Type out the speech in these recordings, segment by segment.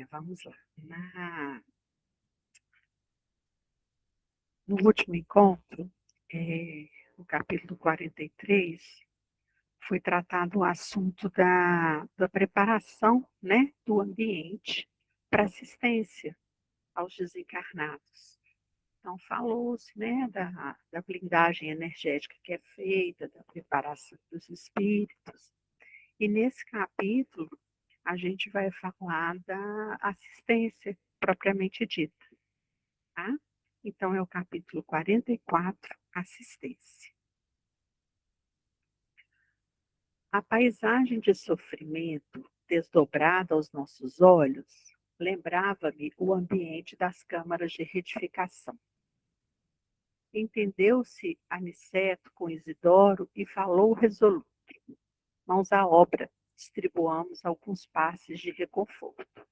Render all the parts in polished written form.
Vamos lá. No último encontro, no capítulo 43, foi tratado o assunto da preparação, né, do ambiente para assistência aos desencarnados. Então, falou-se, né, da blindagem energética que é feita, da preparação dos espíritos. E nesse capítulo, a gente vai falar da assistência propriamente dita, tá? Então, é o capítulo 44, assistência. A paisagem de sofrimento desdobrada aos nossos olhos lembrava-me o ambiente das câmaras de retificação. Entendeu-se Aniceto com Isidoro e falou resoluto. Mãos à obra, distribuamos alguns passes de reconforto.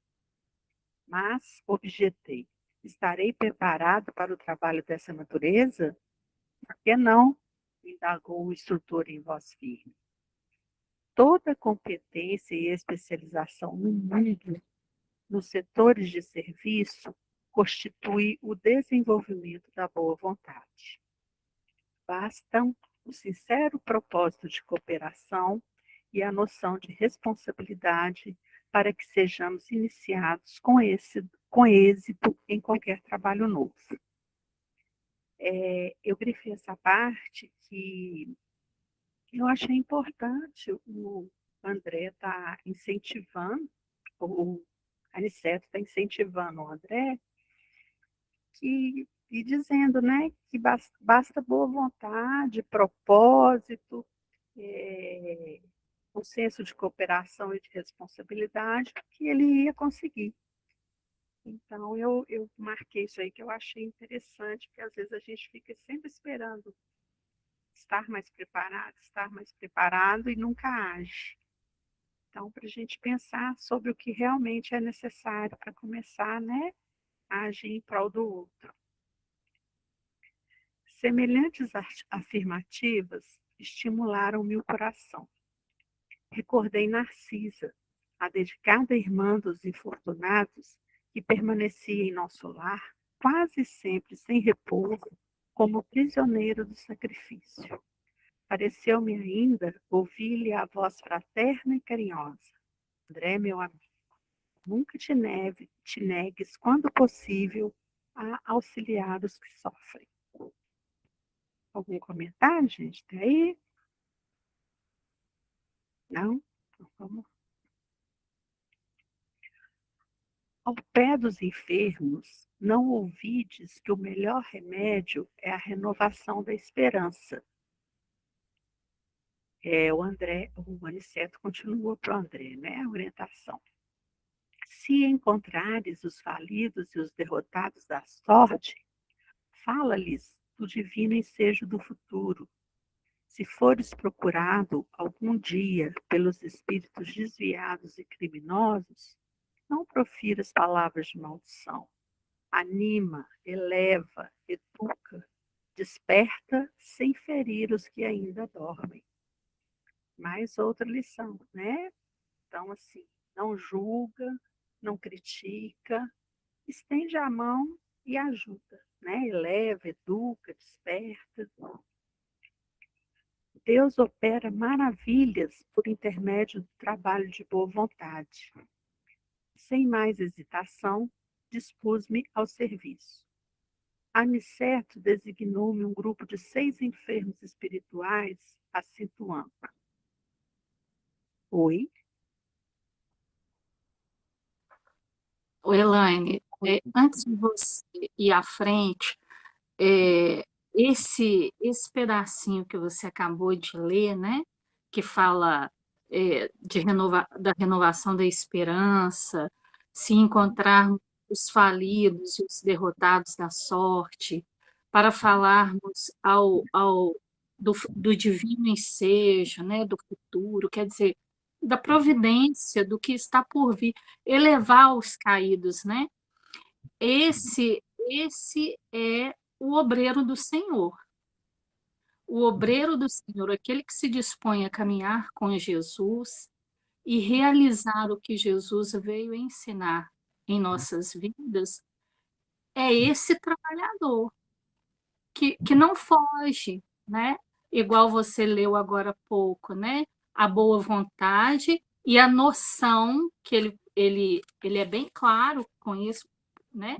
Mas, objetei, estarei preparado para o trabalho dessa natureza? Por que não? Indagou o instrutor em voz firme. Toda competência e especialização no mundo, nos setores de serviço, constitui o desenvolvimento da boa vontade. Bastam o sincero propósito de cooperação e a noção de responsabilidade para que sejamos iniciados com êxito em qualquer trabalho novo. Eu grifei essa parte que eu achei importante o André estar incentivando, o Aniceto está incentivando o André, e dizendo, né, que basta boa vontade, propósito, um senso de cooperação e de responsabilidade, que ele ia conseguir. Então, eu marquei isso aí que eu achei interessante, porque às vezes a gente fica sempre esperando estar mais preparado e nunca age. Então, para a gente pensar sobre o que realmente é necessário para começar, né, a agir em prol do outro. Semelhantes afirmativas estimularam-me o coração. Recordei Narcisa, a dedicada irmã dos infortunados, que permanecia em nosso lar, quase sempre sem repouso, como prisioneiro do sacrifício. Pareceu-me ainda ouvir-lhe a voz fraterna e carinhosa. André, meu amigo, nunca te negues, quando possível, a auxiliar os que sofrem. Algum comentário, gente? Tem aí? Não? Então, vamos. Ao pé dos enfermos, não ouvides que o melhor remédio é a renovação da esperança. O Aniceto continua para o André, né? A orientação. Se encontrares os falidos e os derrotados da sorte, fala-lhes do divino ensejo do futuro. Se fores procurado algum dia pelos espíritos desviados e criminosos, não profiras palavras de maldição. Anima, eleva, educa, desperta sem ferir os que ainda dormem. Mais outra lição, né? Então, assim, não julga, não critica, estende a mão e ajuda, né? Eleva, educa, desperta. Deus opera maravilhas por intermédio do trabalho de boa vontade. Sem mais hesitação, dispus-me ao serviço. Aniceto designou-me um grupo de 6 enfermos espirituais, acentuando. Oi? Elaine, antes de você ir à frente, esse pedacinho que você acabou de ler, né, que fala da renovação da esperança, se encontrarmos os falidos e os derrotados da sorte, para falarmos do divino ensejo, né, do futuro, quer dizer, da providência, do que está por vir, elevar os caídos, né? Esse é o obreiro do Senhor. O obreiro do Senhor, aquele que se dispõe a caminhar com Jesus e realizar o que Jesus veio ensinar, em nossas vidas, é esse trabalhador que não foge, né? Igual você leu agora há pouco, né? A boa vontade e a noção que ele é bem claro com isso, né?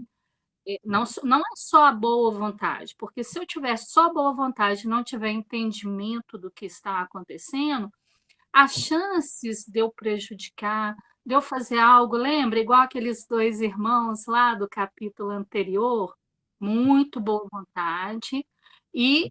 Não é só a boa vontade, porque se eu tiver só boa vontade e não tiver entendimento do que está acontecendo, as chances de eu prejudicar, de eu fazer algo, lembra? Igual aqueles dois irmãos lá do capítulo anterior, muito boa vontade e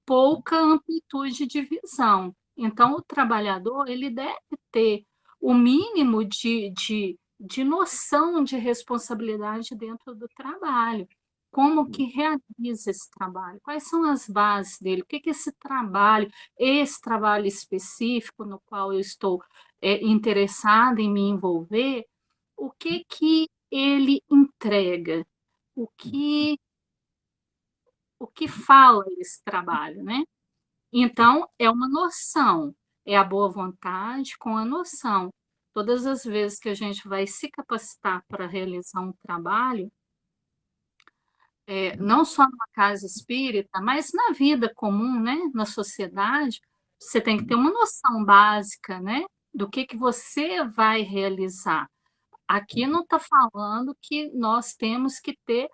pouca amplitude de visão. Então, o trabalhador ele deve ter o mínimo de noção de responsabilidade dentro do trabalho. Como que realiza esse trabalho? Quais são as bases dele? O que que esse trabalho específico no qual eu estou interessada em me envolver, o que que ele entrega? O que o que fala esse trabalho, né? Então, é uma noção, é a boa vontade com a noção. Todas as vezes que a gente vai se capacitar para realizar um trabalho, não só numa casa espírita, mas na vida comum, né, na sociedade, você tem que ter uma noção básica, né, do que você vai realizar. Aqui não está falando que nós temos que ter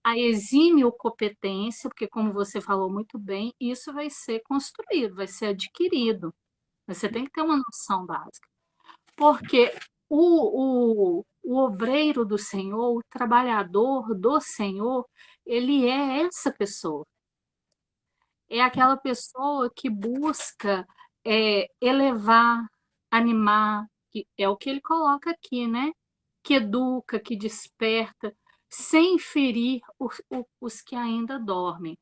a exímio competência, porque, como você falou muito bem, isso vai ser construído, vai ser adquirido. Você tem que ter uma noção básica. Porque o obreiro do Senhor, o trabalhador do Senhor, ele é essa pessoa. É aquela pessoa que busca elevar, animar, que é o que ele coloca aqui, né? Que educa, que desperta, sem ferir os que ainda dormem.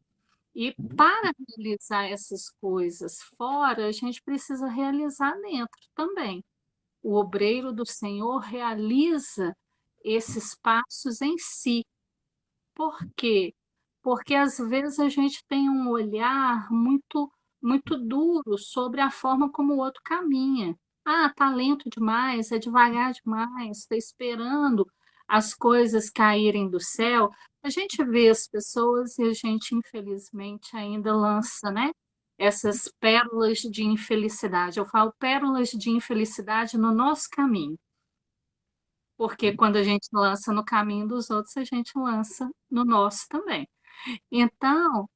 E para realizar essas coisas fora, a gente precisa realizar dentro também. O obreiro do Senhor realiza esses passos em si. Por quê? Porque às vezes a gente tem um olhar muito duro sobre a forma como o outro caminha. Ah, está lento demais, é devagar demais, está esperando as coisas caírem do céu. A gente vê as pessoas e a gente, infelizmente, ainda lança, né, essas pérolas de infelicidade. Eu falo pérolas de infelicidade no nosso caminho, porque quando a gente lança no caminho dos outros, a gente lança no nosso também. Então,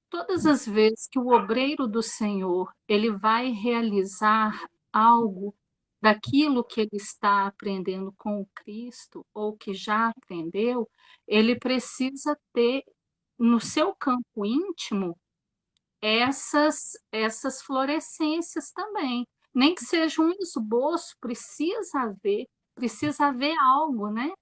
todas as vezes que o obreiro do Senhor, ele vai realizar algo daquilo que ele está aprendendo com o Cristo, ou que já aprendeu, ele precisa ter no seu campo íntimo essas florescências também. Nem que seja um esboço, precisa haver algo, né?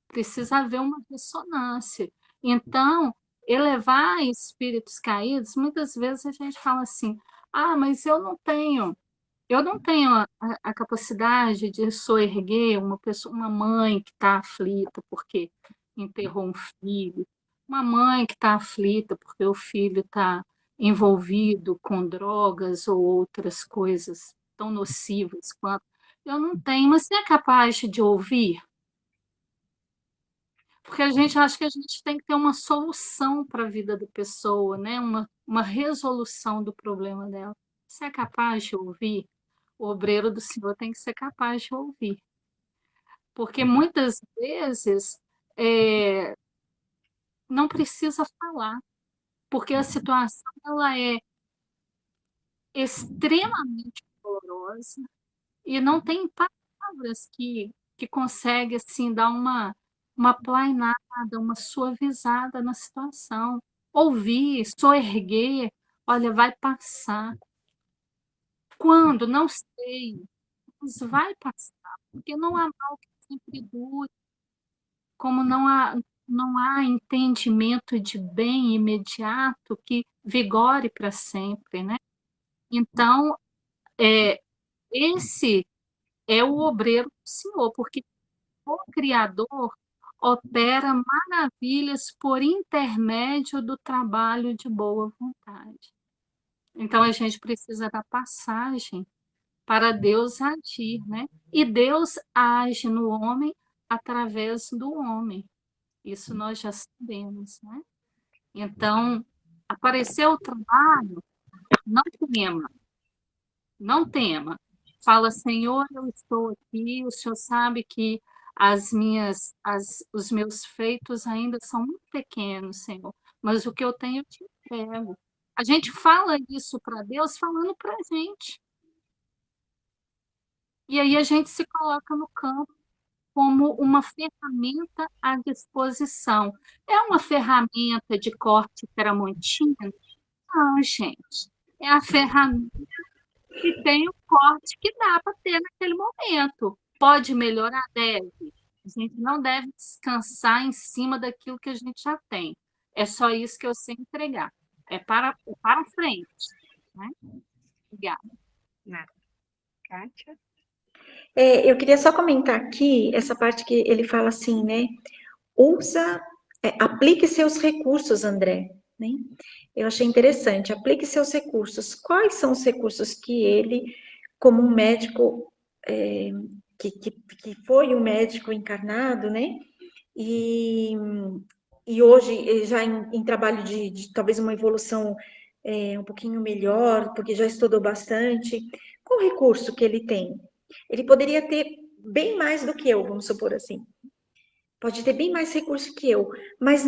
Precisa haver uma ressonância. Então, elevar espíritos caídos, muitas vezes a gente fala assim: ah, mas eu não tenho a capacidade de soerguer uma pessoa, uma mãe que está aflita porque enterrou um filho, uma mãe que está aflita porque o filho está envolvido com drogas ou outras coisas tão nocivas quanto. Eu não tenho, mas você é capaz de ouvir? Porque a gente acha que a gente tem que ter uma solução para a vida da pessoa, né? Uma resolução do problema dela. Você é capaz de ouvir? O obreiro do Senhor tem que ser capaz de ouvir. Porque muitas vezes não precisa falar, porque a situação ela é extremamente dolorosa e não tem palavras que conseguem assim, dar uma plainada, uma suavizada na situação. Ouvir, soerguer, olha, vai passar. Quando? Não sei, mas vai passar, porque não há mal que sempre dure, como não há entendimento de bem imediato que vigore para sempre, né? Então, esse é o obreiro do Senhor, porque o Criador opera maravilhas por intermédio do trabalho de boa vontade. Então, a gente precisa da passagem para Deus agir, né? E Deus age no homem através do homem. Isso nós já sabemos, né? Então, apareceu o trabalho, não tema, não tema. Fala, Senhor, eu estou aqui, o Senhor sabe que os meus feitos ainda são muito pequenos, Senhor, mas o que eu tenho eu te entrego. A gente fala isso para Deus falando para a gente. E aí a gente se coloca no campo como uma ferramenta à disposição. É uma ferramenta de corte tramontina? Não, gente. É a ferramenta que tem o corte que dá para ter naquele momento. Pode melhorar? Deve. A gente não deve descansar em cima daquilo que a gente já tem. É só isso que eu sei entregar. É para frente. Né? Obrigada. Nada. Kátia? Eu queria só comentar aqui essa parte que ele fala assim, né? Aplique seus recursos, André. Né? Eu achei interessante. Aplique seus recursos. Quais são os recursos que ele, como um médico que foi um médico encarnado, né? E hoje já em trabalho de talvez uma evolução um pouquinho melhor, porque já estudou bastante. Qual o recurso que ele tem? Ele poderia ter bem mais do que eu, vamos supor assim. Pode ter bem mais recurso que eu, mas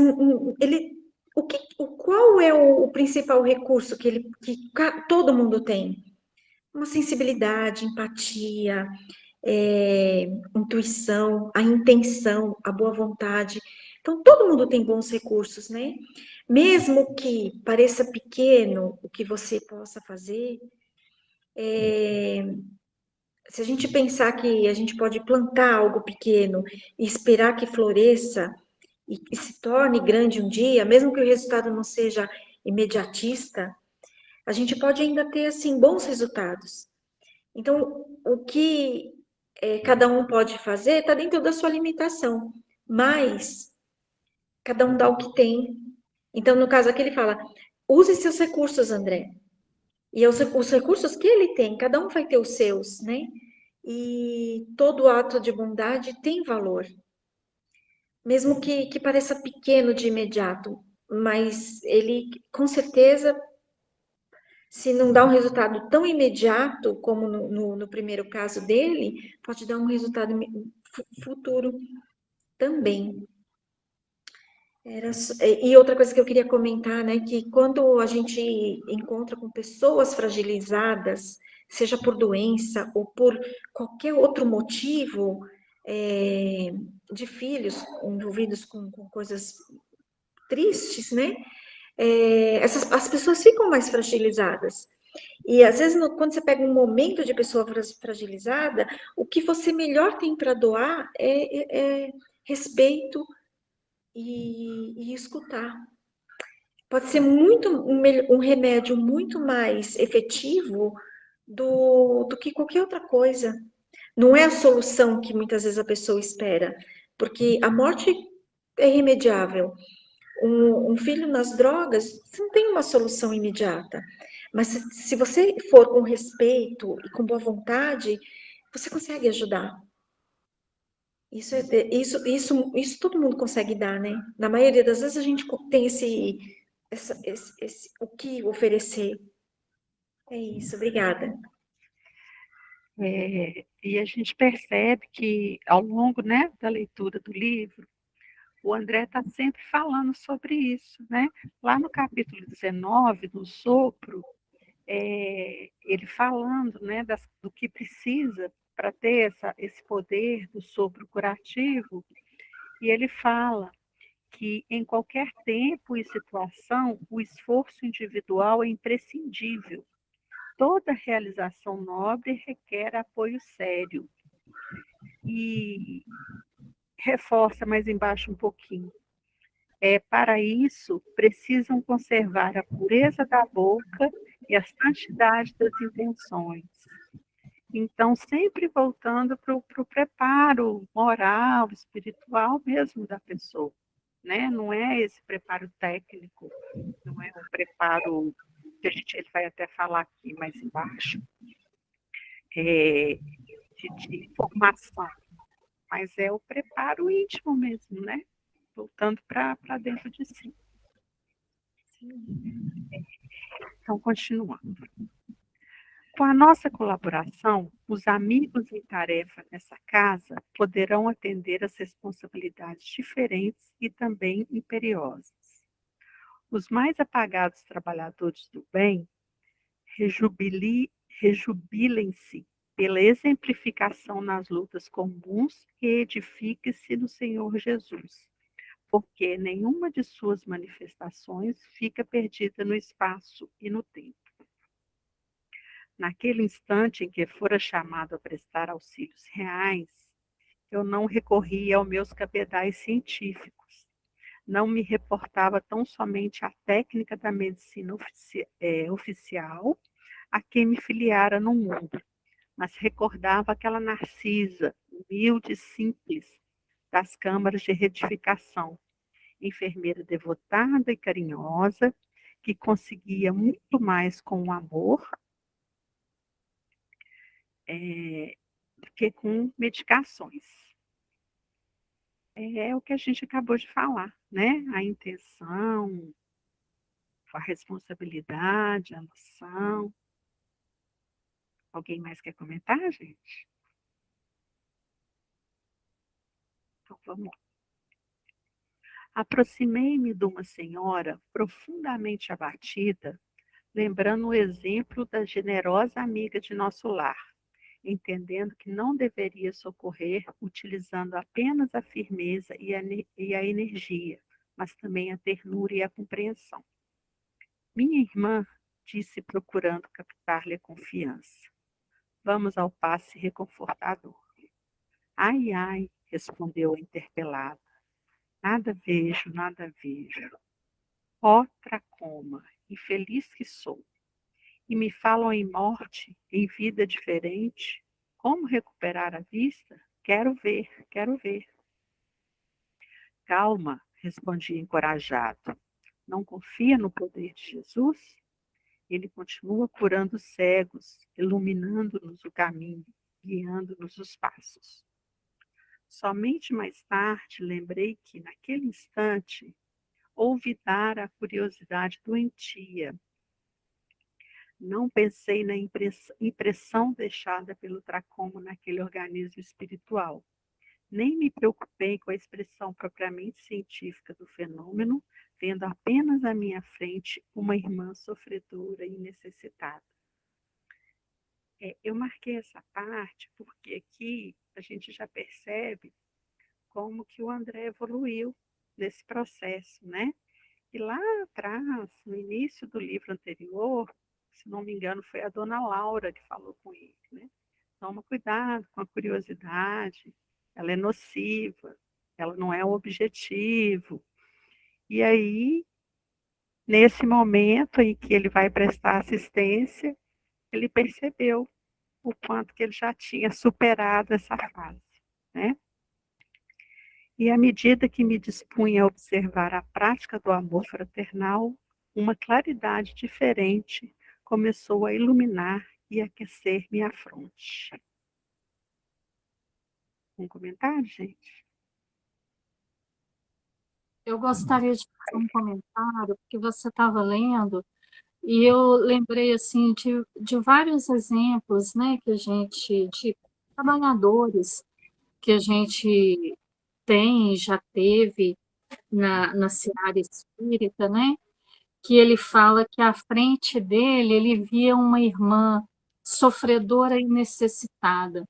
qual é o principal recurso que todo mundo tem? Uma sensibilidade, empatia, intuição, a intenção, a boa vontade. Então, todo mundo tem bons recursos, né? Mesmo que pareça pequeno o que você possa fazer, se a gente pensar que a gente pode plantar algo pequeno e esperar que floresça e se torne grande um dia, mesmo que o resultado não seja imediatista, a gente pode ainda ter, assim, bons resultados. Então, o que cada um pode fazer está dentro da sua limitação, mas cada um dá o que tem. Então, no caso aqui, ele fala: use seus recursos, André. E os recursos que ele tem, cada um vai ter os seus, né? E todo ato de bondade tem valor, mesmo que pareça pequeno de imediato, mas ele, com certeza, se não dá um resultado tão imediato como no primeiro caso dele, pode dar um resultado futuro também. E outra coisa que eu queria comentar, né, que quando a gente encontra com pessoas fragilizadas, seja por doença ou por qualquer outro motivo, de filhos envolvidos com coisas tristes, né, as pessoas ficam mais fragilizadas. E às vezes, quando você pega um momento de pessoa fragilizada, o que você melhor tem para doar é respeito e escutar. Pode ser um remédio muito mais efetivo do que qualquer outra coisa. Não é a solução que muitas vezes a pessoa espera, porque a morte é irremediável. Um filho nas drogas, você não tem uma solução imediata. Mas se você for com respeito e com boa vontade, você consegue ajudar. Isso todo mundo consegue dar, né? Na maioria das vezes a gente tem o que oferecer. É isso, obrigada. E a gente percebe que, ao longo, né, da leitura do livro, o André está sempre falando sobre isso, né? Lá no capítulo 19, no sopro, ele falando, né, do que precisa para ter esse poder do sopro curativo, e ele fala que em qualquer tempo e situação, o esforço individual é imprescindível. Toda realização nobre requer apoio sério. E reforça mais embaixo um pouquinho. Para isso, precisam conservar a pureza da boca e a santidade das intenções. Então, sempre voltando para o preparo moral, espiritual mesmo da pessoa. Né? Não é esse preparo técnico, não é um preparo que ele vai até falar aqui mais embaixo, de formação, mas é o preparo íntimo mesmo, né? Voltando para dentro de si. Então, continuando. Com a nossa colaboração, os amigos em tarefa nessa casa poderão atender às responsabilidades diferentes e também imperiosas. Os mais apagados trabalhadores do bem rejubilem-se pela exemplificação nas lutas comuns e edifiquem-se no Senhor Jesus, porque nenhuma de suas manifestações fica perdida no espaço e no tempo. Naquele instante em que fora chamado a prestar auxílios reais, eu não recorria aos meus cabedais científicos. Não me reportava tão somente à técnica da medicina oficial a quem me filiara no mundo, mas recordava aquela Narcisa, humilde e simples, das câmaras de retificação, enfermeira devotada e carinhosa, que conseguia muito mais com o amor que com medicações. É o que a gente acabou de falar, né? A intenção, a responsabilidade, a noção. Alguém mais quer comentar, gente? Então, vamos lá. Aproximei-me de uma senhora profundamente abatida, lembrando o exemplo da generosa amiga de nosso lar, entendendo que não deveria socorrer utilizando apenas a firmeza e a energia, mas também a ternura e a compreensão. Minha irmã disse, procurando captar-lhe a confiança. Vamos ao passe reconfortador. Ai, ai, respondeu a interpelada. Nada vejo, nada vejo. Ó tracoma, infeliz que sou. E me falam em morte, em vida diferente. Como recuperar a vista? Quero ver, quero ver. Calma, respondi encorajado. Não confia no poder de Jesus? Ele continua curando cegos, iluminando-nos o caminho, guiando-nos os passos. Somente mais tarde lembrei que, naquele instante, ouvi dar a curiosidade doentia. Não pensei na impressão deixada pelo tracoma naquele organismo espiritual. Nem me preocupei com a expressão propriamente científica do fenômeno, vendo apenas à minha frente uma irmã sofredora e necessitada. Eu marquei essa parte porque aqui a gente já percebe como que o André evoluiu nesse processo, né? E lá atrás, no início do livro anterior, se não me engano, foi a dona Laura que falou com ele, né? Toma cuidado com a curiosidade, ela é nociva, ela não é o objetivo. E aí, nesse momento em que ele vai prestar assistência, ele percebeu o quanto que ele já tinha superado essa fase, né? E à medida que me dispunha a observar a prática do amor fraternal, uma claridade diferente começou a iluminar e aquecer minha fronte. Um comentário, gente? Eu gostaria de fazer um comentário, porque você estava lendo, e eu lembrei assim de vários exemplos, né, que a gente, de trabalhadores que a gente tem, já teve na seara espírita, né, que ele fala que à frente dele ele via uma irmã sofredora e necessitada.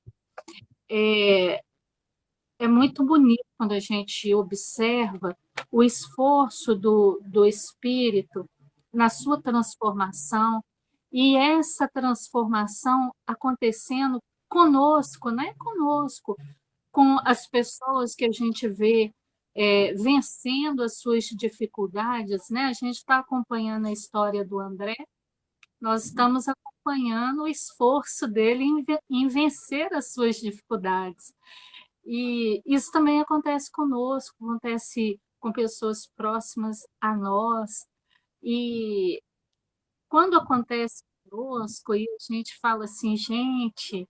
É muito bonito quando a gente observa o esforço do espírito na sua transformação, e essa transformação acontecendo conosco, né? Conosco, com as pessoas que a gente vê vencendo as suas dificuldades, né? A gente está acompanhando a história do André, nós estamos acompanhando o esforço dele em vencer as suas dificuldades. E isso também acontece conosco, acontece com pessoas próximas a nós. E quando acontece conosco, e a gente fala assim, gente,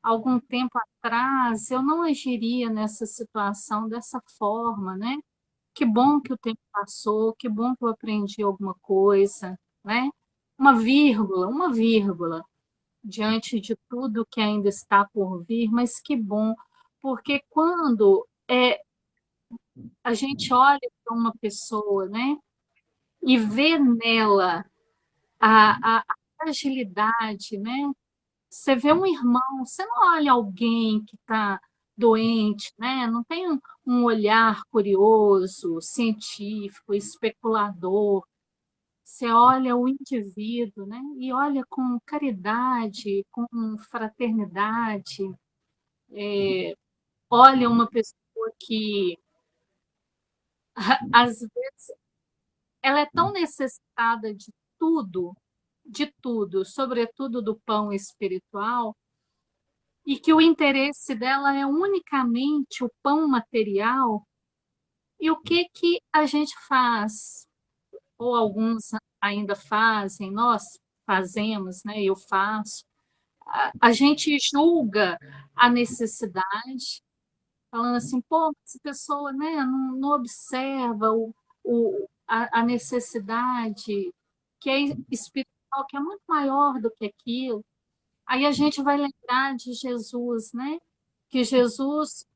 algum tempo atrás, eu não agiria nessa situação dessa forma, né? Que bom que o tempo passou, que bom que eu aprendi alguma coisa, né? Uma vírgula diante de tudo que ainda está por vir, mas que bom, porque quando a gente olha para uma pessoa, né, e vê nela a fragilidade, né? Você vê um irmão, você não olha alguém que está doente, né? Não tem um olhar curioso, científico, especulador. Você olha o indivíduo, né? E olha com caridade, com fraternidade, olha uma pessoa que às vezes ela é tão necessitada de tudo, sobretudo do pão espiritual, e que o interesse dela é unicamente o pão material. E o que que a gente faz? Ou alguns ainda fazem, nós fazemos, né? Eu faço. A gente julga a necessidade, falando assim, pô, essa pessoa, né, não observa a necessidade que é espiritual, que é muito maior do que aquilo. Aí a gente vai lembrar de Jesus, né? Que Jesus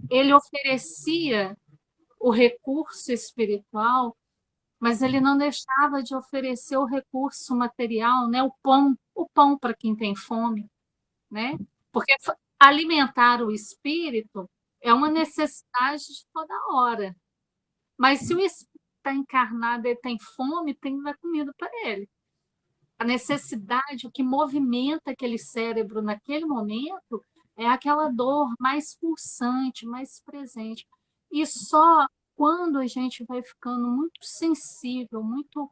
ele oferecia o recurso espiritual, mas ele não deixava de oferecer o recurso material, né? O pão para quem tem fome, né? Porque alimentar o espírito é uma necessidade de toda hora. Mas se o espírito está encarnado e tem fome, tem que dar comida para ele. A necessidade, o que movimenta aquele cérebro naquele momento é aquela dor mais pulsante, mais presente. E só quando a gente vai ficando muito sensível, muito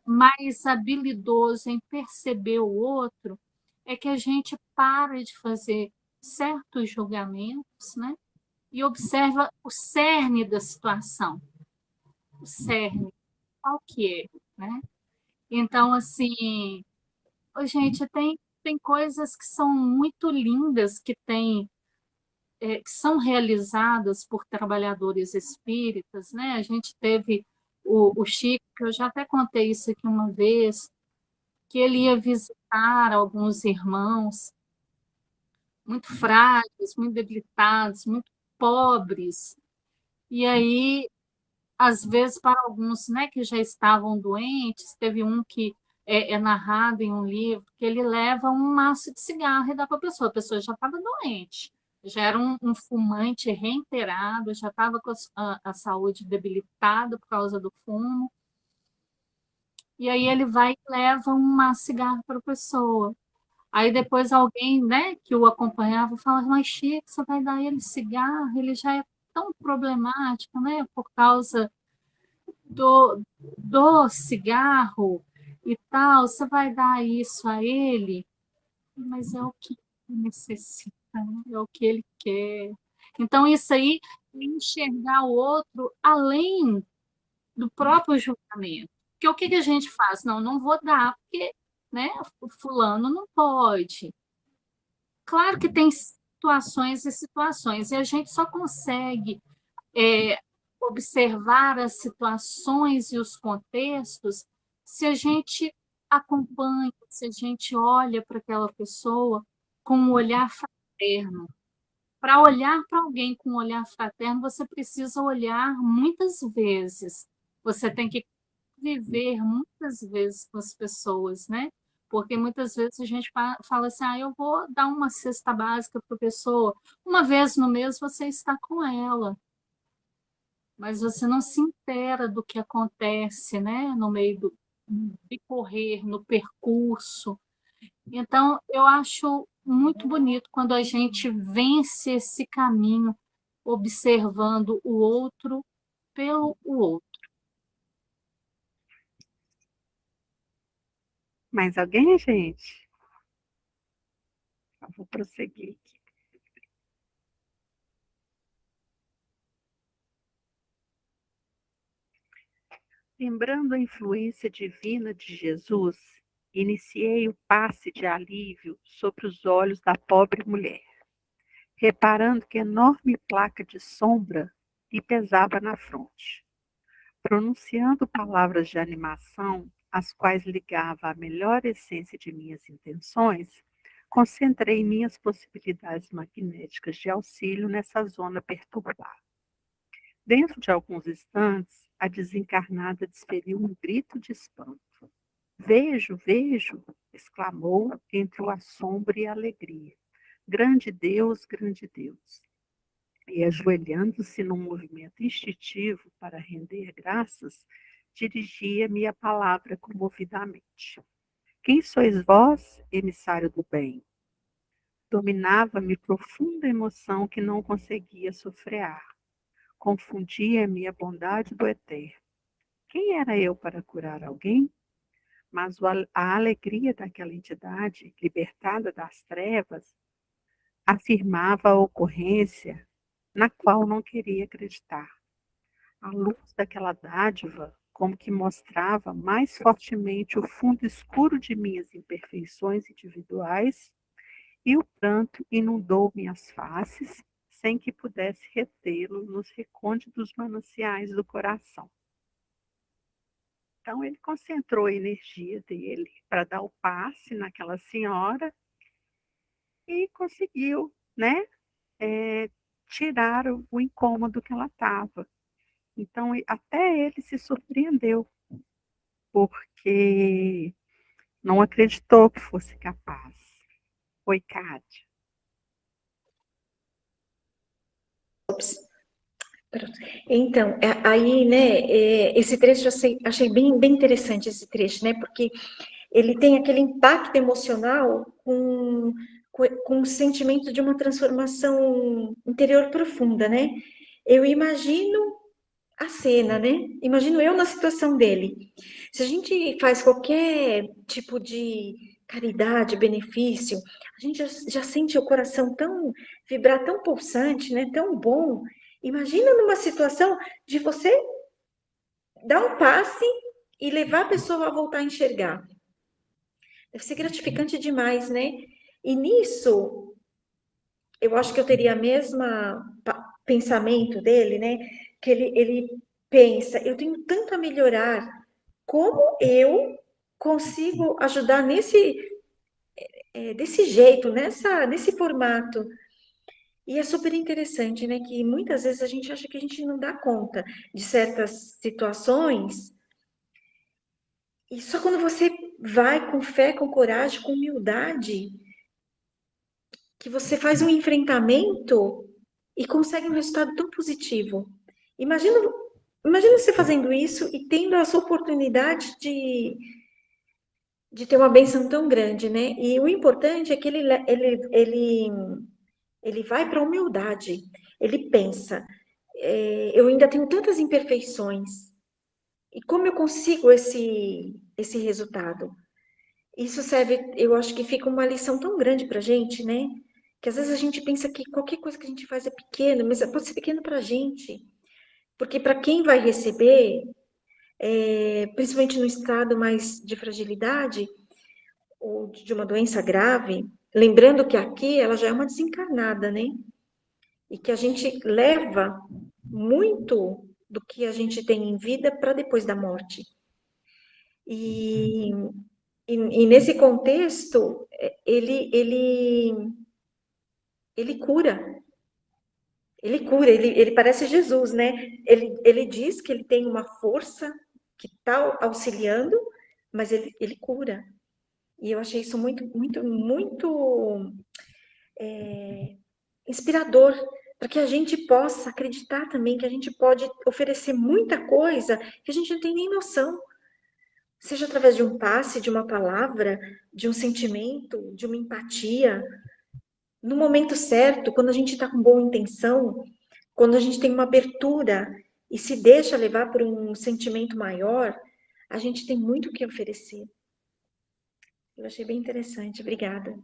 mais habilidoso em perceber o outro, é que a gente para de fazer certos julgamentos, né? E observa o cerne da situação, o cerne, qual que é, né? Então, assim, gente, tem coisas que são muito lindas que são realizadas por trabalhadores espíritas, né? A gente teve o Chico, que eu já até contei isso aqui uma vez, que ele ia visitar alguns irmãos muito frágeis, muito debilitados, muito pobres, e aí às vezes, para alguns, né, que já estavam doentes, teve um que é narrado em um livro, que ele leva um maço de cigarro e dá para a pessoa já estava doente, já era um fumante reiterado, já estava com a saúde debilitada por causa do fumo, e aí ele vai e leva um maço de cigarro para a pessoa. Aí depois alguém, né, que o acompanhava fala, mas Chico, você vai dar ele cigarro, ele já é tão problemático, né, por causa do cigarro e tal, você vai dar isso a ele, mas é o que ele necessita, né? É o que ele quer. Então, isso aí é enxergar o outro além do próprio julgamento. Porque o que que a gente faz? Não vou dar, porque né, o fulano não pode. Claro que tem situações e situações, e a gente só consegue observar as situações e os contextos se a gente acompanha, se a gente olha para aquela pessoa com um olhar fraterno. Para olhar para alguém com um olhar fraterno, você precisa olhar muitas vezes. Você tem que viver muitas vezes com as pessoas, né? Porque muitas vezes a gente fala assim, eu vou dar uma cesta básica para a pessoa. Uma vez no mês você está com ela, mas você não se inteira do que acontece, né, no meio do decorrer, no percurso. Então, eu acho muito bonito quando a gente vence esse caminho observando o outro pelo o outro. Mais alguém, gente? Eu vou prosseguir aqui. Lembrando a influência divina de Jesus, Iniciei o passe de alívio sobre os olhos da pobre mulher, reparando que enorme placa de sombra lhe pesava na fronte. Pronunciando palavras de animação, as quais ligava à melhor essência de minhas intenções, concentrei minhas possibilidades magnéticas de auxílio nessa zona perturbada. Dentro de alguns instantes, a desencarnada desferiu um grito de espanto. Vejo, vejo! Exclamou entre o assombro e a alegria. Grande Deus, grande Deus! E ajoelhando-se num movimento instintivo para render graças, dirigia-me a palavra comovidamente. Quem sois vós, emissário do bem? Dominava-me profunda emoção que não conseguia sofrear. Confundia-me a bondade do eterno. Quem era eu para curar alguém? Mas a alegria daquela entidade, libertada das trevas, afirmava a ocorrência na qual não queria acreditar. A luz daquela dádiva, como que mostrava mais fortemente o fundo escuro de minhas imperfeições individuais, e o pranto inundou minhas faces, sem que pudesse retê-lo nos recônditos mananciais do coração. Então, ele concentrou a energia dele para dar o passe naquela senhora e conseguiu, né, tirar o incômodo que ela estava. Então, até ele se surpreendeu, porque não acreditou que fosse capaz. Oi, Kátia. Então, aí, né, esse trecho eu achei bem interessante esse trecho, né, porque ele tem aquele impacto emocional com o sentimento de uma transformação interior profunda, né? Eu imagino a cena, né? Imagino eu na situação dele. Se a gente faz qualquer tipo de caridade, benefício, a gente já sente o coração tão vibrar, tão pulsante, né? Tão bom. Imagina numa situação de você dar um passe e levar a pessoa a voltar a enxergar. Deve ser gratificante demais, né? E nisso, eu acho que eu teria a mesma pensamento dele, né? Que ele pensa, eu tenho tanto a melhorar, como eu consigo ajudar desse jeito, nesse formato. E é super interessante, né? Que muitas vezes a gente acha que a gente não dá conta de certas situações, e só quando você vai com fé, com coragem, com humildade, que você faz um enfrentamento e consegue um resultado tão positivo. Imagina, imagina você fazendo isso e tendo essa oportunidade de ter uma benção tão grande, né? E o importante é que ele vai para a humildade. Ele pensa, eu ainda tenho tantas imperfeições. E como eu consigo esse resultado? Isso serve, eu acho que fica uma lição tão grande para a gente, né? Que às vezes a gente pensa que qualquer coisa que a gente faz é pequena, mas pode ser pequeno para a gente. Porque para quem vai receber, principalmente no estado mais de fragilidade, ou de uma doença grave, lembrando que aqui ela já é uma desencarnada, né? E que a gente leva muito do que a gente tem em vida para depois da morte. E nesse contexto, ele cura. Ele cura, ele parece Jesus, né? Ele diz que ele tem uma força que está auxiliando, mas ele cura. E eu achei isso muito inspirador, para que a gente possa acreditar também que a gente pode oferecer muita coisa que a gente não tem nem noção. Seja através de um passe, de uma palavra, de um sentimento, de uma empatia. No momento certo, quando a gente está com boa intenção, quando a gente tem uma abertura e se deixa levar por um sentimento maior, a gente tem muito o que oferecer. Eu achei bem interessante. Obrigada.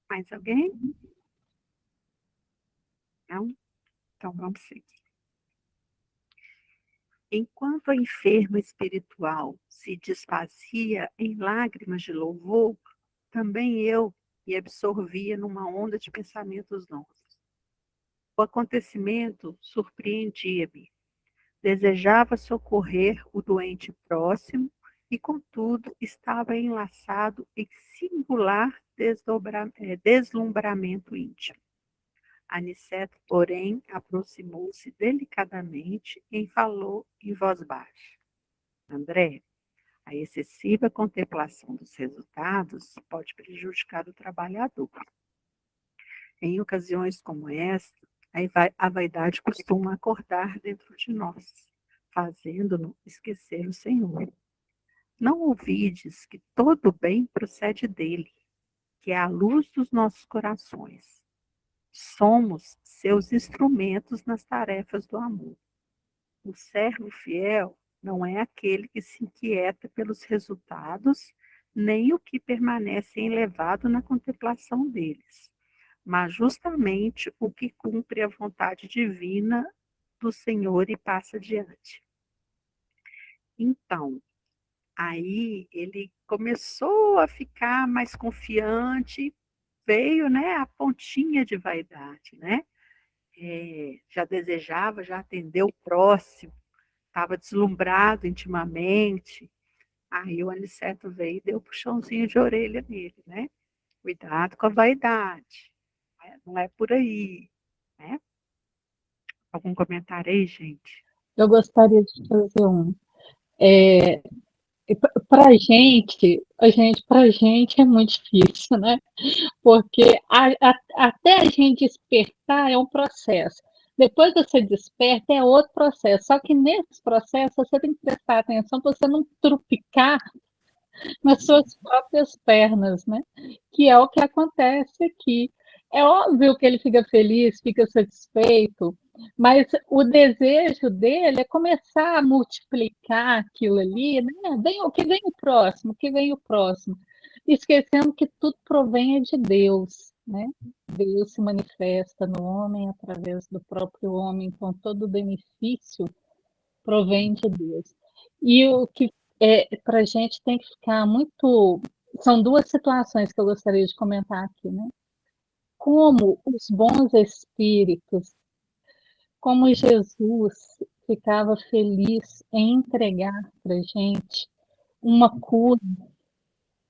Mais alguém? Não? Então vamos seguir. Enquanto a enferma espiritual se desfazia em lágrimas de louvor, também eu me absorvia numa onda de pensamentos novos. O acontecimento surpreendia-me. Desejava socorrer o doente próximo e, contudo, estava enlaçado em singular deslumbramento íntimo. Aniceto, porém, aproximou-se delicadamente e falou em voz baixa. André, a excessiva contemplação dos resultados pode prejudicar o trabalhador. Em ocasiões como esta, a vaidade costuma acordar dentro de nós, fazendo-nos esquecer o Senhor. Não ouvides que todo bem procede dele, que é a luz dos nossos corações. Somos seus instrumentos nas tarefas do amor. O servo fiel não é aquele que se inquieta pelos resultados, nem o que permanece elevado na contemplação deles, mas justamente o que cumpre a vontade divina do Senhor e passa adiante. Então, aí ele começou a ficar mais confiante, veio, né, a pontinha de vaidade, né? Já desejava, já atendeu o próximo, estava deslumbrado intimamente. Aí o Aniceto veio e deu um puxãozinho de orelha nele, né? Cuidado com a vaidade, não é por aí, né? Algum comentário aí, gente? Eu gostaria de fazer um. Para pra gente é muito difícil, né? Porque até a gente despertar é um processo. Depois que você desperta é outro processo. Só que nesse processo você tem que prestar atenção para você não trupicar nas suas próprias pernas, né? Que é o que acontece aqui. É óbvio que ele fica feliz, fica satisfeito, mas o desejo dele é começar a multiplicar aquilo ali, né? Que vem o próximo, que vem o próximo, esquecendo que tudo provém de Deus, né? Deus se manifesta no homem através do próprio homem, então todo o benefício provém de Deus. E o que para a gente tem que ficar muito. São duas situações que eu gostaria de comentar aqui, né? Como os bons espíritos, como Jesus ficava feliz em entregar para a gente uma cura,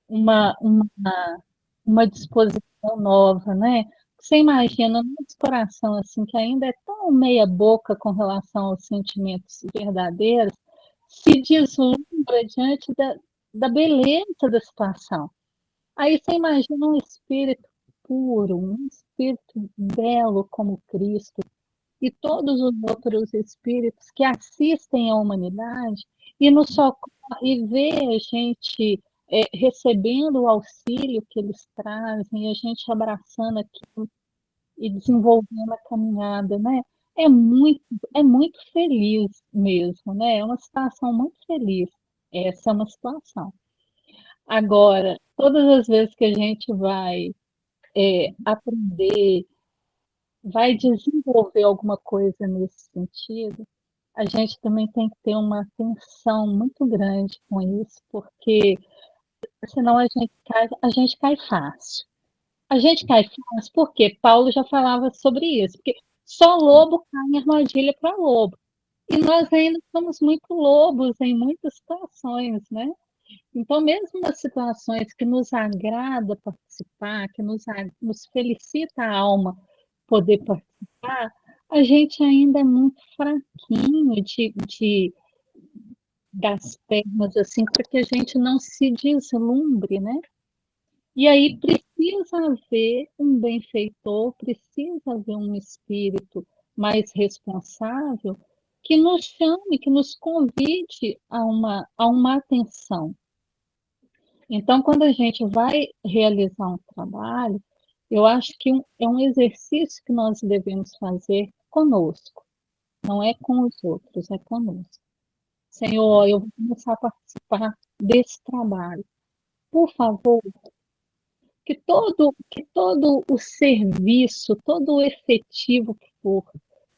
uma disposição nova, né? Você imagina, nosso coração assim, que ainda é tão meia boca com relação aos sentimentos verdadeiros, se deslumbra diante da beleza da situação. Aí você imagina um espírito puro, um espírito belo como Cristo, e todos os outros espíritos que assistem à humanidade e nos socorre e vê a gente recebendo o auxílio que eles trazem, a gente abraçando aquilo e desenvolvendo a caminhada, né? É muito feliz mesmo, né? É uma situação muito feliz. Essa é uma situação. Agora, todas as vezes que a gente vai aprender, vai desenvolver alguma coisa nesse sentido, a gente também tem que ter uma atenção muito grande com isso, porque senão a gente cai fácil. A gente cai fácil porque Paulo já falava sobre isso, porque só lobo cai em armadilha para lobo. E nós ainda somos muito lobos em muitas situações, né? Então, mesmo nas situações que nos agrada participar, que nos felicita a alma poder participar, a gente ainda é muito fraquinho das pernas, assim, para que a gente não se deslumbre, né? E aí precisa haver um benfeitor, precisa haver um espírito mais responsável que nos chame, que nos convide a uma atenção. Então, quando a gente vai realizar um trabalho, eu acho que é um exercício que nós devemos fazer conosco, não é com os outros, é conosco. Senhor, eu vou começar a participar desse trabalho. Por favor, que todo o serviço, todo o efetivo que for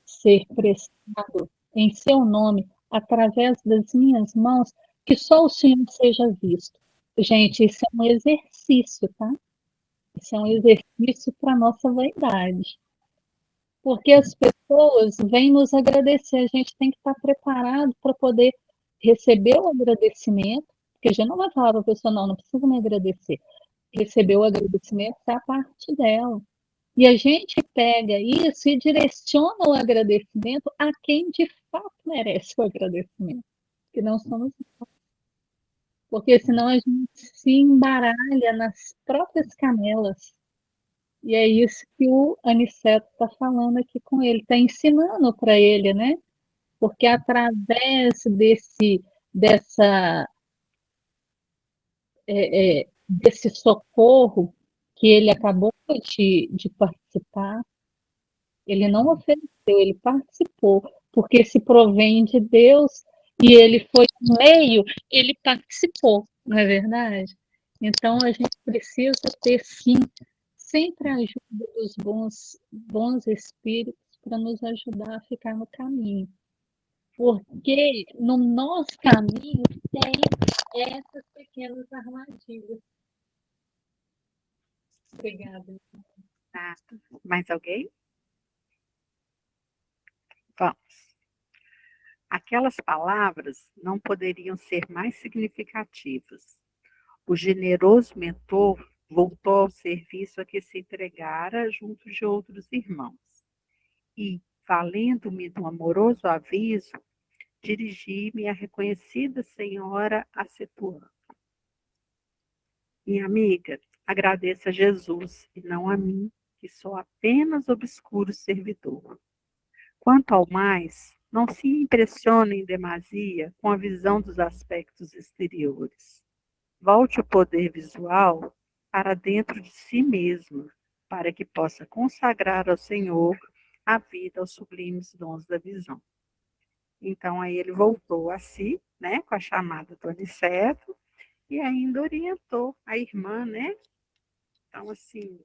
ser prestado em seu nome, através das minhas mãos, que só o Senhor seja visto. Gente, isso é um exercício, tá? Isso é um exercício para a nossa vaidade. Porque as pessoas vêm nos agradecer, a gente tem que estar preparado para poder receber o agradecimento, porque a gente não vai falar para a pessoa, não precisa me agradecer. Receber o agradecimento da parte dela. E a gente pega isso e direciona o agradecimento a quem de fato merece o agradecimento, que não somos nós. Porque senão a gente se embaralha nas próprias canelas. E é isso que o Aniceto está falando aqui com ele, está ensinando para ele, né? Porque através dessa, desse socorro que ele acabou de participar, ele não ofereceu, ele participou, porque se provém de Deus e ele foi no meio, ele participou, não é verdade? Então a gente precisa ter, sim, sempre a ajuda dos bons espíritos para nos ajudar a ficar no caminho. Porque no nosso caminho tem essas pequenas armadilhas. Obrigada. Ah, mais alguém? Vamos. Aquelas palavras não poderiam ser mais significativas. O generoso mentor voltou ao serviço a que se entregara junto de outros irmãos. E, valendo-me do amoroso aviso, dirigi-me à reconhecida senhora Acetuã. Minha amiga, agradeça a Jesus e não a mim, que sou apenas obscuro servidor. Quanto ao mais, não se impressione em demasia com a visão dos aspectos exteriores. Volte o poder visual para dentro de si mesma, para que possa consagrar ao Senhor a vida aos sublimes dons da visão. Então, aí ele voltou a si, né, com a chamada do Aniceto, e ainda orientou a irmã, né? Então, assim,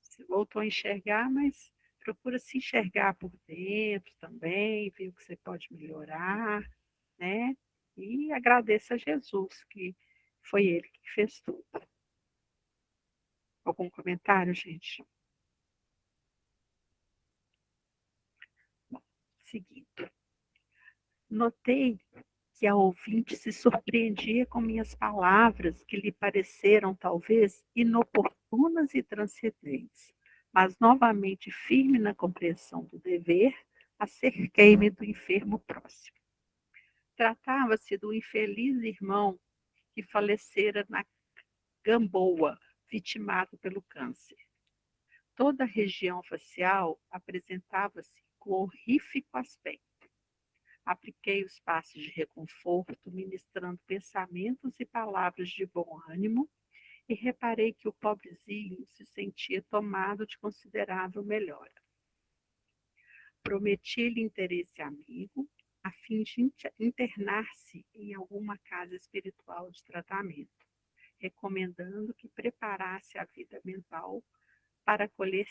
se voltou a enxergar, mas procura se enxergar por dentro também, ver o que você pode melhorar, né? E agradeça a Jesus, que foi ele que fez tudo. Algum comentário, gente? Bom, seguindo. Notei que a ouvinte se surpreendia com minhas palavras, que lhe pareceram talvez inoportunas e transcendentes, mas novamente firme na compreensão do dever, acerquei-me do enfermo próximo. Tratava-se do infeliz irmão que falecera na Gamboa, vitimado pelo câncer. Toda a região facial apresentava-se com horrífico aspecto. Apliquei os passos de reconforto, ministrando pensamentos e palavras de bom ânimo, e reparei que o pobrezinho se sentia tomado de considerável melhora. Prometi-lhe interesse amigo, a fim de internar-se em alguma casa espiritual de tratamento, recomendando que preparasse a vida mental para colher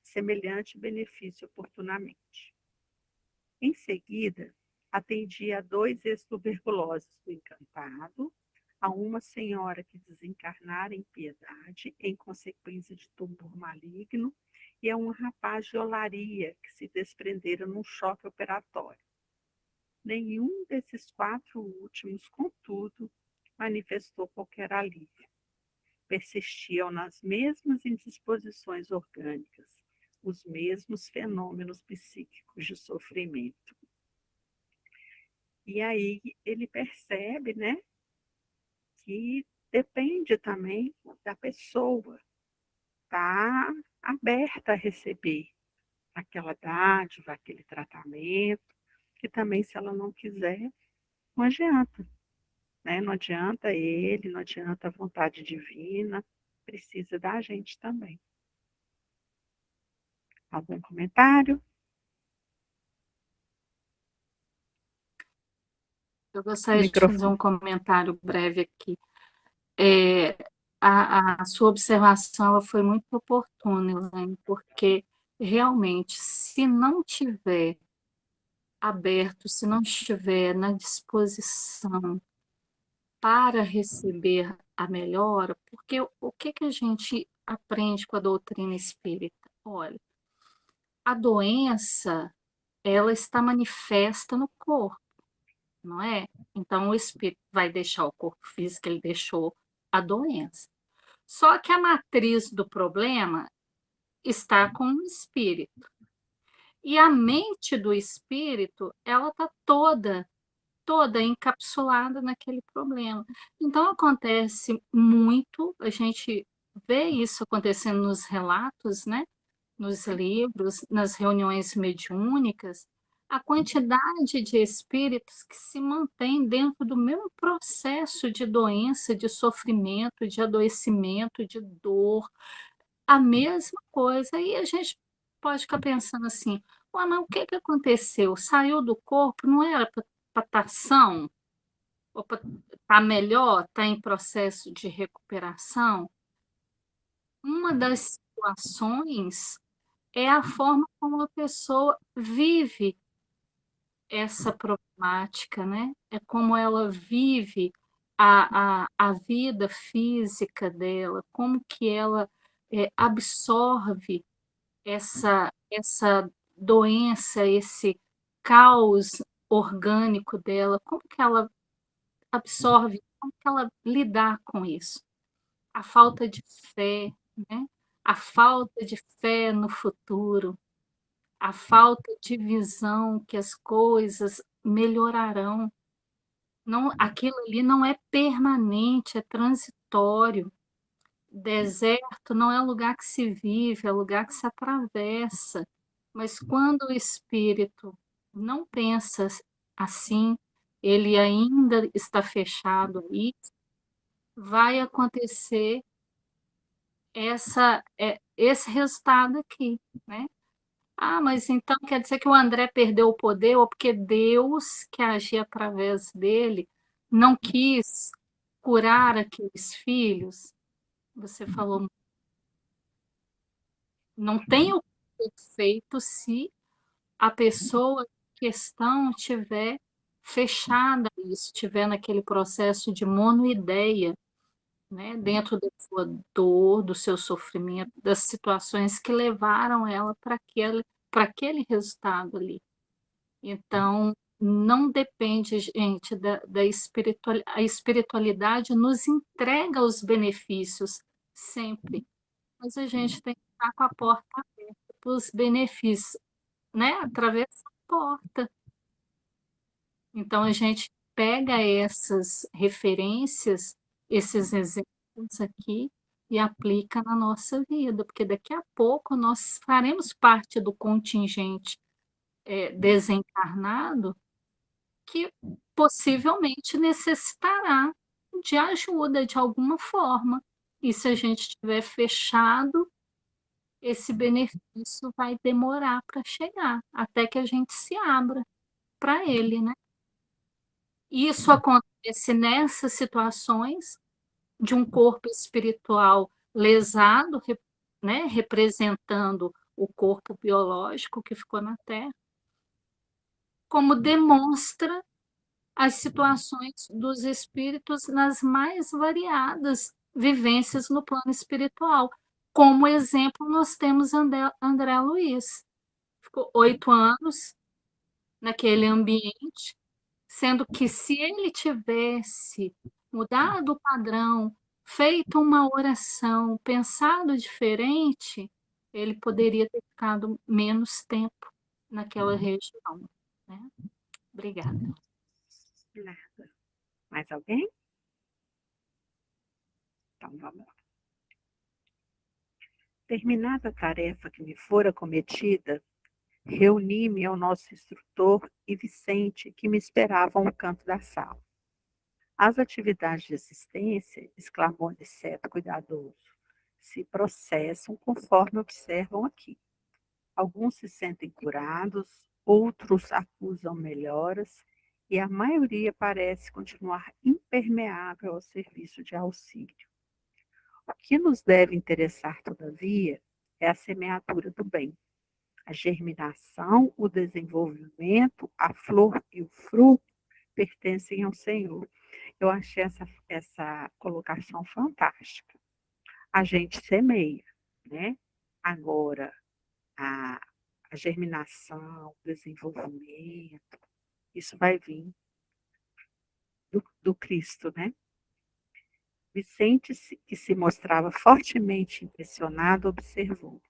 semelhante benefício oportunamente. Em seguida, atendi a 2 ex-tuberculosos do Encantado, a uma senhora que desencarnara em piedade em consequência de tumor maligno e a um rapaz de Olaria que se desprendera num choque operatório. Nenhum desses 4 últimos, contudo, manifestou qualquer alívio. Persistiam nas mesmas indisposições orgânicas, os mesmos fenômenos psíquicos de sofrimento. E aí ele percebe, né, que depende também da pessoa estar aberta a receber aquela dádiva, aquele tratamento, que também, se ela não quiser, não adianta, né? Não adianta ele, não adianta a vontade divina, precisa da gente também. Algum comentário? Eu gostaria de fazer um comentário breve aqui. A sua observação ela foi muito oportuna, Elaine, porque realmente, se não tiver aberto, se não estiver na disposição para receber a melhora, porque o que que a gente aprende com a doutrina espírita? Olha, a doença, ela está manifesta no corpo, não é? Então, o espírito vai deixar o corpo físico, ele deixou a doença. Só que a matriz do problema está com o espírito. E a mente do espírito, ela está toda encapsulada naquele problema. Então, acontece muito, a gente vê isso acontecendo nos relatos, né? Nos livros, nas reuniões mediúnicas, a quantidade de espíritos que se mantêm dentro do mesmo processo de doença, de sofrimento, de adoecimento, de dor, a mesma coisa. E a gente pode ficar pensando assim: ué, mas o que que aconteceu? Saiu do corpo, não era para estar são? Ou para estar melhor, estar em processo de recuperação? Uma das situações é a forma como a pessoa vive essa problemática, né? É como ela vive a vida física dela, como que ela absorve essa doença, esse caos orgânico dela, como que ela absorve, como que ela lidar com isso. A falta de fé, né? A falta de fé no futuro, a falta de visão que as coisas melhorarão. Não, aquilo ali não é permanente, é transitório. Deserto não é lugar que se vive, é lugar que se atravessa. Mas quando o espírito não pensa assim, ele ainda está fechado aí, vai acontecer esse resultado aqui, né? Ah, mas então quer dizer que o André perdeu o poder, ou porque Deus, que agia através dele, não quis curar aqueles filhos? Você falou, não tem o que ser feito se a pessoa em questão tiver fechada isso, estiver naquele processo de monoideia, né, dentro da sua dor, do seu sofrimento, das situações que levaram ela para aquele resultado ali. Então, não depende, gente, da espiritualidade. A espiritualidade nos entrega os benefícios sempre, mas a gente tem que estar com a porta aberta para os benefícios, né? Atravessa a porta. Então, a gente pega essas referências, esses exemplos aqui, e aplica na nossa vida, porque daqui a pouco nós faremos parte do contingente desencarnado que possivelmente necessitará de ajuda de alguma forma. E se a gente estiver fechado, esse benefício vai demorar para chegar, até que a gente se abra para ele, né? Isso acontece nessas situações de um corpo espiritual lesado, né, representando o corpo biológico que ficou na Terra, como demonstra as situações dos espíritos nas mais variadas vivências no plano espiritual. Como exemplo, nós temos André Luiz. Ficou 8 anos naquele ambiente, sendo que se ele tivesse mudado o padrão, feito uma oração, pensado diferente, ele poderia ter ficado menos tempo naquela região, né? Obrigada. Nada. Mais alguém? Então, vamos lá. Terminada a tarefa que me fora cometida, reuni-me ao nosso instrutor e Vicente, que me esperavam no canto da sala. As atividades de assistência, exclamou Aniceto cuidadoso, se processam conforme observam aqui. Alguns se sentem curados, outros acusam melhoras e a maioria parece continuar impermeável ao serviço de auxílio. O que nos deve interessar, todavia, é a semeadura do bem. A germinação, o desenvolvimento, a flor e o fruto pertencem ao Senhor. Eu achei essa colocação fantástica. A gente semeia, né? Agora, a, a germinação, o desenvolvimento, isso vai vir do Cristo, né? Vicente, que se mostrava fortemente impressionado, observou: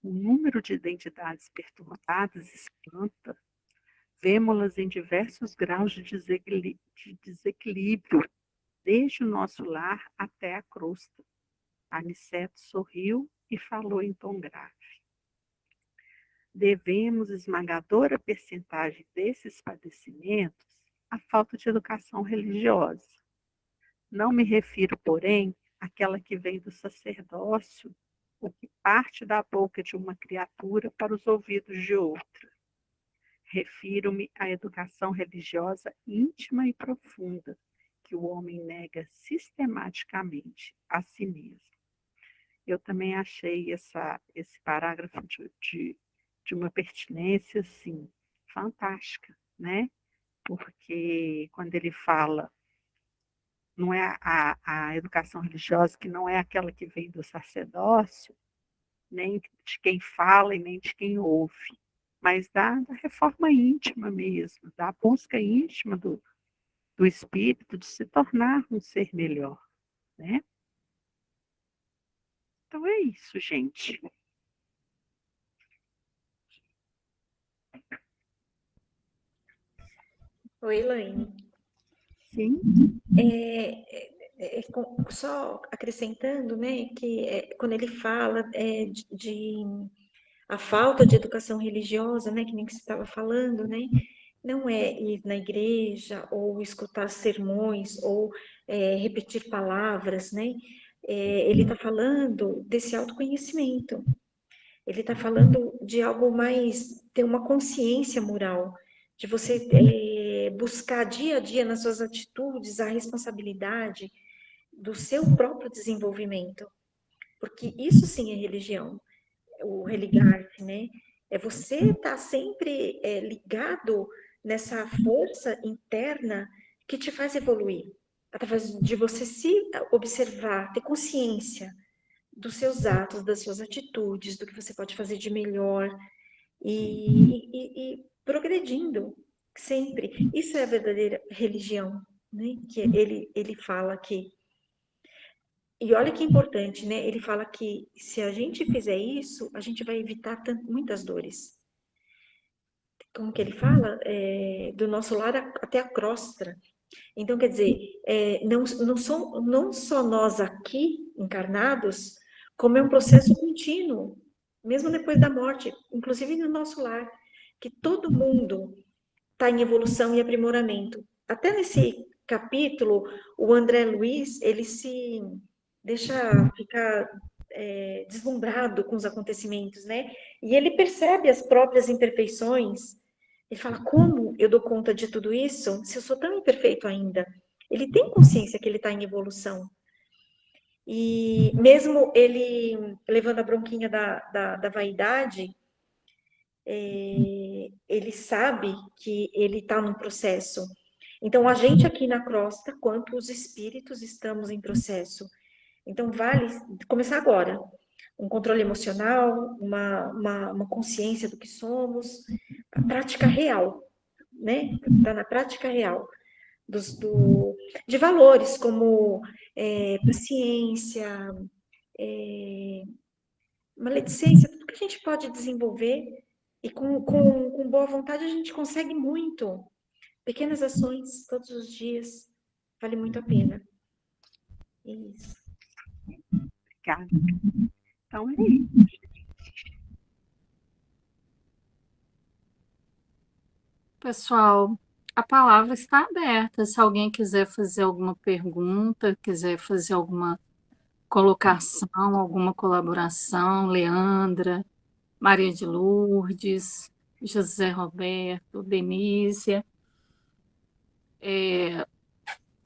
o número de identidades perturbadas espanta. Vemo-las em diversos graus de desequilíbrio, desde o nosso lar até a crosta. Aniceto sorriu e falou em tom grave: devemos esmagadora percentagem desses padecimentos à falta de educação religiosa. Não me refiro, porém, àquela que vem do sacerdócio, ou que parte da boca de uma criatura para os ouvidos de outra. Refiro-me à educação religiosa íntima e profunda, que o homem nega sistematicamente a si mesmo. Eu também achei esse parágrafo de uma pertinência, assim, fantástica, né? Porque quando ele fala, não é a educação religiosa, que não é aquela que vem do sacerdócio, nem de quem fala e nem de quem ouve, mas da reforma íntima mesmo, da busca íntima do espírito de se tornar um ser melhor, né? Então é isso, gente. Oi, Elaine. Sim. Só acrescentando, né, que quando ele fala de a falta de educação religiosa, né, que nem que você estava falando, né, não é ir na igreja ou escutar sermões ou repetir palavras, né, ele está falando desse autoconhecimento, ele está falando de algo mais, ter uma consciência moral, de você buscar dia a dia nas suas atitudes a responsabilidade do seu próprio desenvolvimento, porque isso sim é religião, o religar-se, né? É você estar sempre ligado nessa força interna que te faz evoluir, através de você se observar, ter consciência dos seus atos, das suas atitudes, do que você pode fazer de melhor e progredindo sempre. Isso é a verdadeira religião, né? Que ele fala aqui. E olha que importante, né? Ele fala que se a gente fizer isso, a gente vai evitar muitas dores. Como que ele fala? Do nosso lar até a crosta. Então, quer dizer, não só nós aqui encarnados, como é um processo contínuo, mesmo depois da morte, inclusive no nosso lar, que todo mundo está em evolução e aprimoramento. Até nesse capítulo, o André Luiz, ele se deixa ficar deslumbrado com os acontecimentos, né? E ele percebe as próprias imperfeições. Ele fala, como eu dou conta de tudo isso se eu sou tão imperfeito ainda? Ele tem consciência que ele está em evolução. E mesmo ele levando a bronquinha da vaidade, ele sabe que ele está num processo. Então, a gente aqui na crosta, quanto os espíritos, estamos em processo. Então, vale começar agora. Um controle emocional, uma consciência do que somos, a prática real, né? Está na prática real. De valores como paciência, maledicência, tudo que a gente pode desenvolver e com boa vontade a gente consegue muito. Pequenas ações todos os dias vale muito a pena. Isso. Obrigada. Então é isso. Pessoal, a palavra está aberta. Se alguém quiser fazer alguma pergunta, quiser fazer alguma colocação, alguma colaboração, Leandra, Maria de Lourdes, José Roberto, Denícia,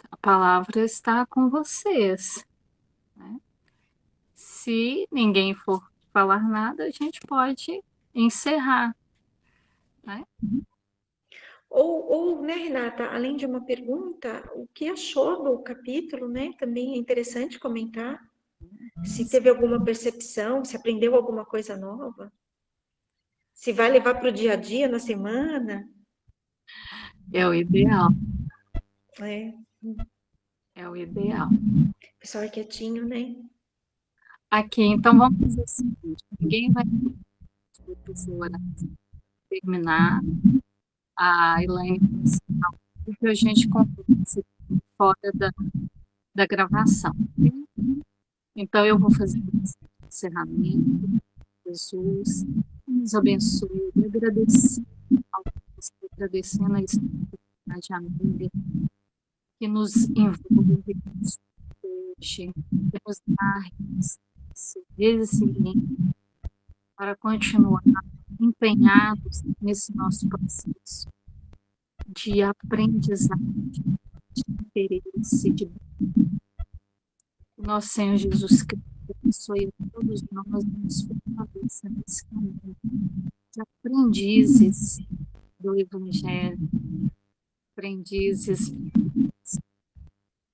a palavra está com vocês, né? Se ninguém for falar nada, a gente pode encerrar. Ou, né, Renata, além de uma pergunta, o que achou do capítulo, né? Também é interessante comentar. Se teve alguma percepção, se aprendeu alguma coisa nova. Se vai levar para o dia a dia, na semana. É o ideal. É, É o ideal. o pessoal é quietinho, né? Aqui, então vamos fazer o seguinte: ninguém vai terminar, a Elaine, porque a gente conversa fora da gravação. Então, eu vou fazer esse encerramento. Jesus nos abençoe, agradecendo a espiritualidade amiga que nos envolve, que nos protege, que nos dá resiliência para continuar empenhados nesse nosso processo de aprendizagem, de interesse, de nosso Senhor Jesus Cristo abençoe a todos nós e nos fortaleça nesse caminho de aprendizes do Evangelho, aprendizes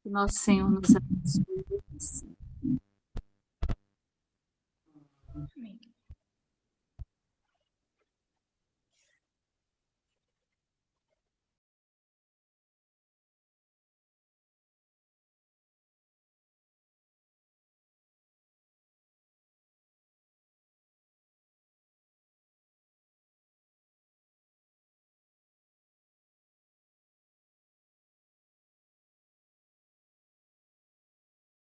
que nosso Senhor nos abençoe